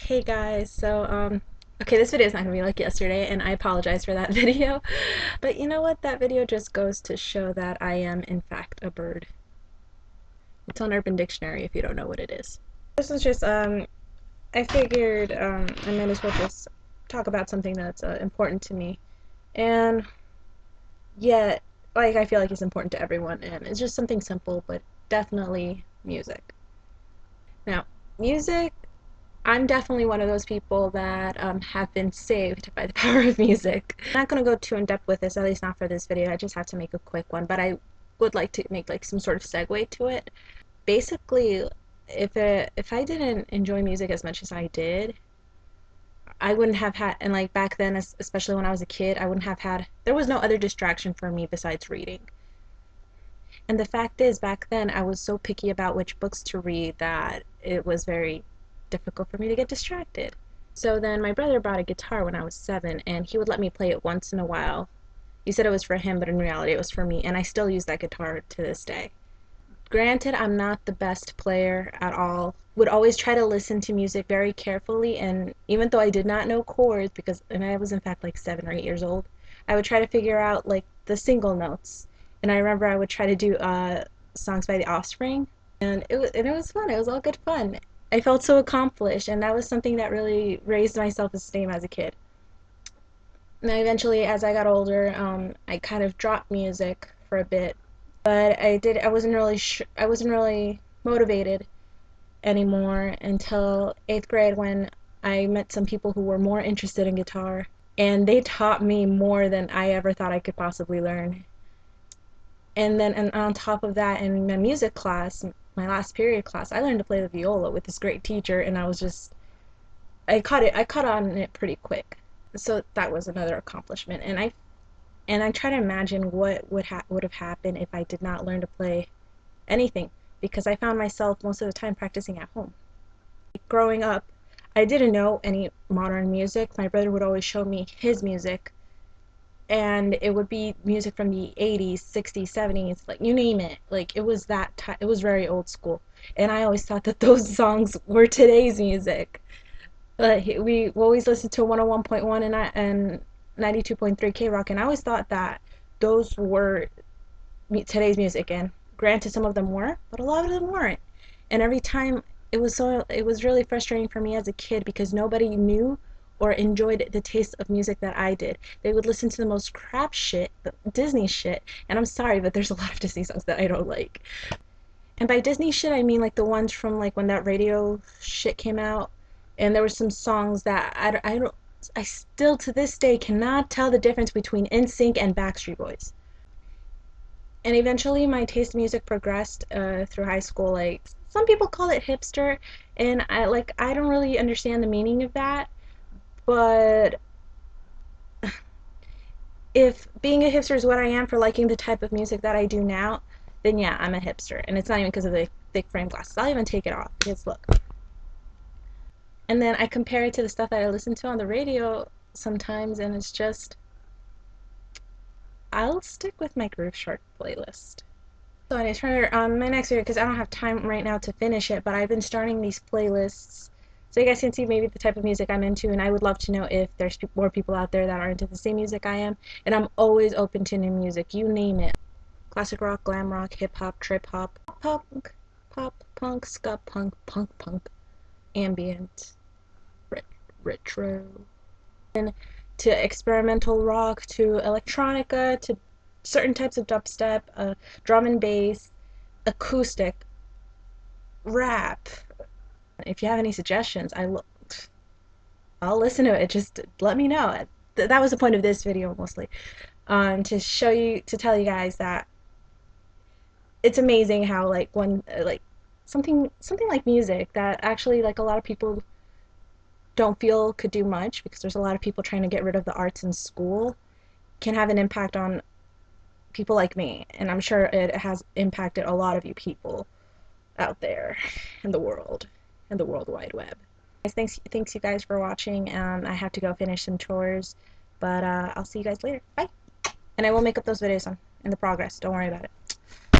Hey guys, okay, this video is not gonna be like yesterday, and I apologize for that video. But you know what? That video just goes to show that I am, in fact, a bird. It's on Urban Dictionary if you don't know what it is. This is just, I figured I might as well just talk about something that's important to me. And yet, like, I feel like it's important to everyone, and it's just something simple, but definitely music. Now, music I'm definitely one of those people that have been saved by the power of music. I'm not going to go too in depth with this, at least not for this video. I just have to make a quick one, but I would like to make like some sort of segue to it. Basically, if I didn't enjoy music as much as I did, I wouldn't have had, and like back then, especially when I was a kid, I wouldn't have had, there was no other distraction for me besides reading. And the fact is, back then, I was so picky about which books to read that it was very difficult for me to get distracted. So then my brother bought a guitar when I was 7, and he would let me play it once in a while. He said it was for him, but in reality it was for me, and I still use that guitar to this day. Granted, I'm not the best player at all. Would always try to listen to music very carefully, and even though I did not know chords, and I was in fact like 7 or 8 years old, I would try to figure out like the single notes. And I remember I would try to do songs by The Offspring, and it was fun. It was all good fun. I felt so accomplished, and that was something that really raised my self-esteem as a kid. Now, eventually, as I got older, I kind of dropped music for a bit, but I wasn't really motivated anymore until 8th grade when I met some people who were more interested in guitar, and they taught me more than I ever thought I could possibly learn. And on top of that, in my music class, my last period class, I learned to play the viola with this great teacher, and I caught on it pretty quick. So that was another accomplishment. And I try to imagine what would have happened if I did not learn to play anything, because I found myself most of the time practicing at home. Growing up, I didn't know any modern music. My brother would always show me his music, and it would be music from the 80s, 60s, 70s, like you name it. Like it was very old school. And I always thought that those songs were today's music. We always listened to 101.1 and 92.3 K Rock, and I always thought that those were today's music. And granted, some of them were, but a lot of them weren't. And every time it was really frustrating for me as a kid because nobody knew or enjoyed the taste of music that I did. They would listen to the most crap shit, the Disney shit, and I'm sorry, but there's a lot of Disney songs that I don't like. And by Disney shit, I mean like the ones from like when that radio shit came out, and there were some songs that I still to this day cannot tell the difference between NSYNC and Backstreet Boys. And eventually my taste in music progressed through high school. Like some people call it hipster, and I don't really understand the meaning of that, but if being a hipster is what I am for liking the type of music that I do now, then yeah, I'm a hipster. And it's not even because of the thick frame glasses. I'll even take it off because look. And then I compare it to the stuff that I listen to on the radio sometimes, and it's just, I'll stick with my Groove Shark playlist. So anyways, for my next video, because I don't have time right now to finish it, but I've been starting these playlists so you guys can see maybe the type of music I'm into, and I would love to know if there's more people out there that are into the same music I am, and I'm always open to new music, you name it. Classic rock, glam rock, hip-hop, trip-hop, punk, pop, punk, ska punk, punk, ambient, retro, and to experimental rock, to electronica, to certain types of dubstep, drum and bass, acoustic, rap. If you have any suggestions, I'll listen to it. Just let me know. That was the point of this video mostly, to tell you guys that it's amazing how like when like something like music that actually like a lot of people don't feel could do much because there's a lot of people trying to get rid of the arts in school can have an impact on people like me, and I'm sure it has impacted a lot of you people out there in the World Wide Web. Thanks you guys for watching. I have to go finish some chores, but I'll see you guys later. Bye. And I will make up those videos in the progress. Don't worry about it.